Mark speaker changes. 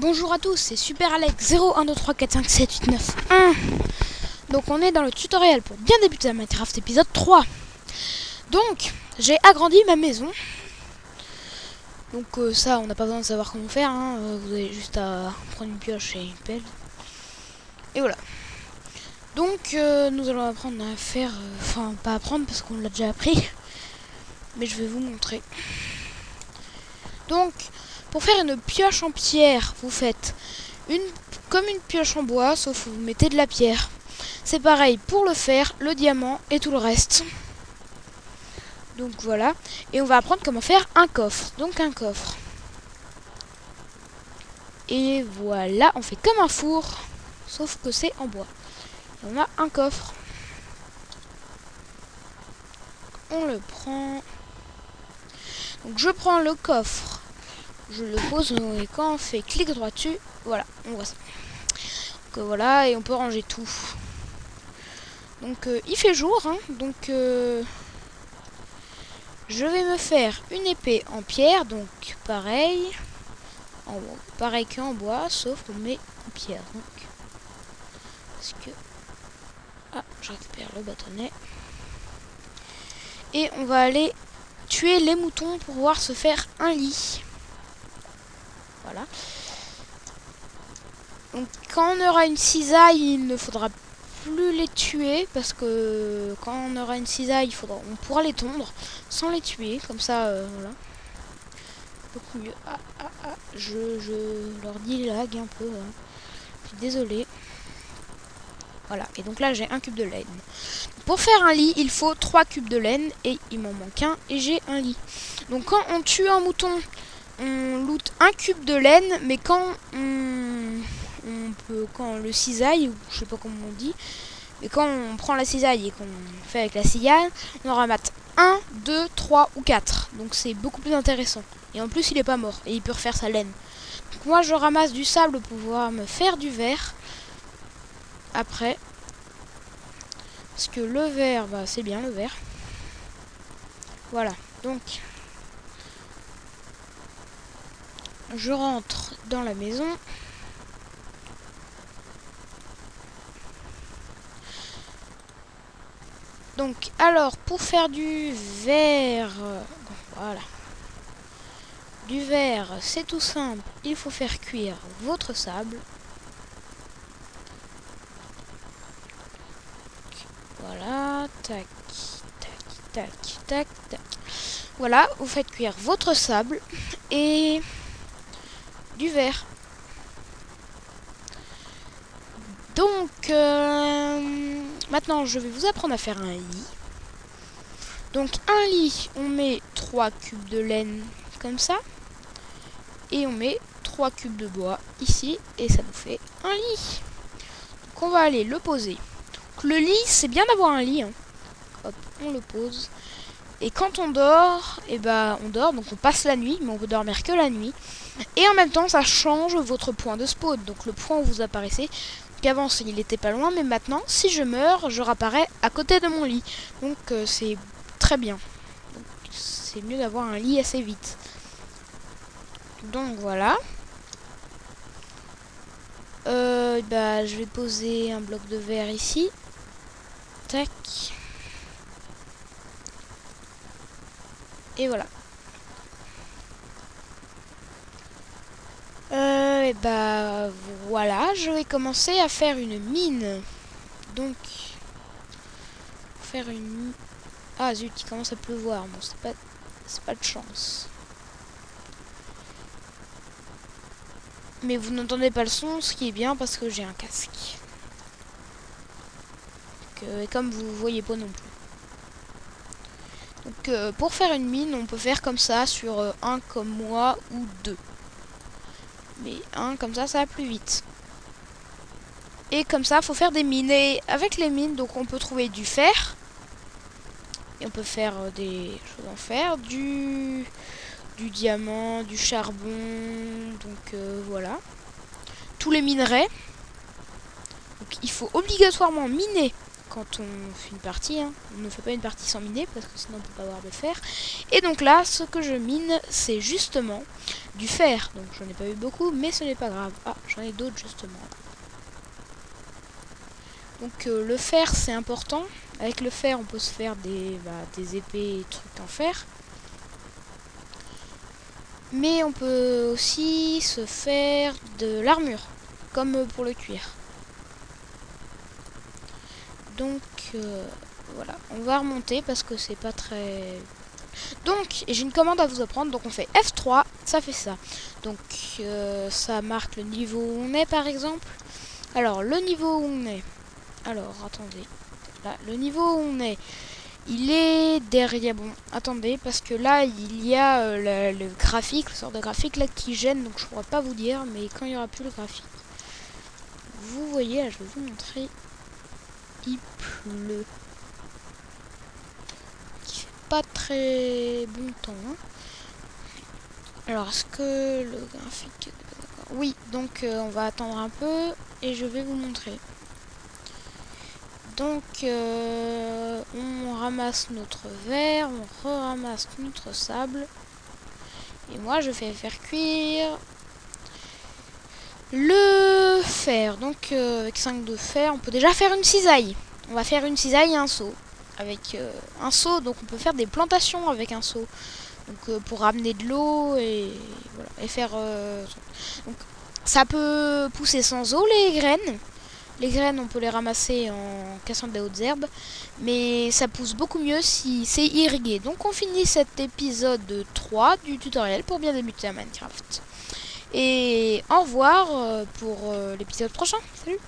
Speaker 1: Bonjour à tous, c'est Super Alex 0123457891. Donc on est dans le tutoriel pour bien débuter à Minecraft épisode 3. Donc j'ai agrandi ma maison. Donc ça on n'a pas besoin de savoir comment faire hein. Vous avez juste à prendre une pioche et une pelle. Et voilà. Donc nous allons apprendre à faire, enfin pas apprendre parce qu'on l'a déjà appris. Mais je vais vous montrer. Donc pour faire une pioche en pierre, vous faites comme une pioche en bois, sauf que vous mettez de la pierre. C'est pareil pour le fer, le diamant et tout le reste. Donc voilà. Et on va apprendre comment faire un coffre. Donc un coffre. Et voilà, on fait comme un four, sauf que c'est en bois. Et on a un coffre. On le prend. Donc je prends le coffre. Je le pose et quand on fait clic droit dessus, voilà, on voit ça. Donc voilà, et on peut ranger tout. Donc il fait jour, hein, donc je vais me faire une épée en pierre, donc pareil, pareil qu'en bois, sauf qu'on met en pierre. Donc, parce que je récupère le bâtonnet. Et on va aller tuer les moutons pour pouvoir se faire un lit. Voilà. Donc quand on aura une cisaille, il ne faudra plus les tuer parce que quand on aura une cisaille, on pourra les tondre sans les tuer, comme ça, voilà. Beaucoup mieux. Je leur dis lag un peu. Je suis désolée. Voilà, et donc là j'ai un cube de laine. Pour faire un lit, il faut 3 cubes de laine et il m'en manque un et j'ai un lit. Donc quand on tue un mouton, on loot un cube de laine, mais quand quand le cisaille, ou je sais pas comment on dit, mais quand on prend la cisaille et qu'on fait avec la cisaille, on en ramasse 1, 2, 3 ou 4. Donc c'est beaucoup plus intéressant. Et en plus il est pas mort et il peut refaire sa laine. Donc moi je ramasse du sable pour pouvoir me faire du verre. Après. Parce que le verre, bah c'est bien le verre. Voilà. Donc je rentre dans la maison. Donc, alors, pour faire du verre, voilà. Du verre, c'est tout simple. Il faut faire cuire votre sable. Voilà, tac, tac, tac, tac, tac. Voilà, vous faites cuire votre sable et du verre. Donc, maintenant, je vais vous apprendre à faire un lit. Donc, un lit, on met 3 cubes de laine comme ça. Et on met 3 cubes de bois ici. Et ça nous fait un lit. Donc, on va aller le poser. Donc, le lit, c'est bien d'avoir un lit. Hein. Hop, on le pose. Et quand on dort, on dort. Donc, on passe la nuit. Mais on peut dormir que la nuit. Et en même temps, ça change votre point de spawn. Donc, le point où vous apparaissez. Qu'avant il n'était pas loin, mais maintenant si je meurs je réapparais à côté de mon lit, donc c'est très bien. C'est mieux d'avoir un lit assez vite. Donc voilà. Je vais poser un bloc de verre ici. Tac. Et voilà. Voilà, je vais commencer à faire une mine. Donc, faire une... Ah zut, il commence à pleuvoir. Bon, c'est pas de chance. Mais vous n'entendez pas le son, ce qui est bien parce que j'ai un casque. Et comme vous voyez pas non plus. Donc pour faire une mine, on peut faire comme ça sur un comme moi ou 2. Mais un comme ça va plus vite. Et comme ça, faut faire des mines. Et avec les mines, donc on peut trouver du fer. Et on peut faire des choses en fer. Du diamant, du charbon. Donc voilà. Tous les minerais. Donc il faut obligatoirement miner quand on fait une partie, hein. On ne fait pas une partie sans miner parce que sinon on peut pas avoir de fer. Et donc là, ce que je mine, c'est justement du fer. Donc j'en ai pas eu beaucoup, mais ce n'est pas grave. Ah, j'en ai d'autres justement. Donc le fer, c'est important. Avec le fer, on peut se faire des épées et trucs en fer. Mais on peut aussi se faire de l'armure, comme pour le cuir. Donc voilà, on va remonter parce que c'est pas très... Donc j'ai une commande à vous apprendre, donc on fait F3, ça fait ça. Donc ça marque le niveau où on est par exemple. Alors le niveau où on est, alors attendez, là le niveau où on est, il est derrière, bon attendez, parce que là il y a le graphique, le sort de graphique là qui gêne, donc je pourrais pas vous dire, mais quand il n'y aura plus le graphique, vous voyez, là je vais vous montrer, il pleut. Il fait pas très bon temps. Hein. Alors est-ce que le graphique... Oui, donc on va attendre un peu et je vais vous montrer. Donc on ramasse notre verre, on ramasse notre sable. Et moi je vais faire cuire le fer. Donc avec 5 de fer, on peut déjà faire une cisaille. On va faire une cisaille et un seau. Avec un seau, donc on peut faire des plantations avec un seau. Donc pour ramener de l'eau et voilà. Et faire... donc ça peut pousser sans eau les graines. Les graines, on peut les ramasser en cassant des hautes herbes, mais ça pousse beaucoup mieux si c'est irrigué. Donc on finit cet épisode 3 du tutoriel pour bien débuter à Minecraft. Et au revoir pour l'épisode prochain. Salut!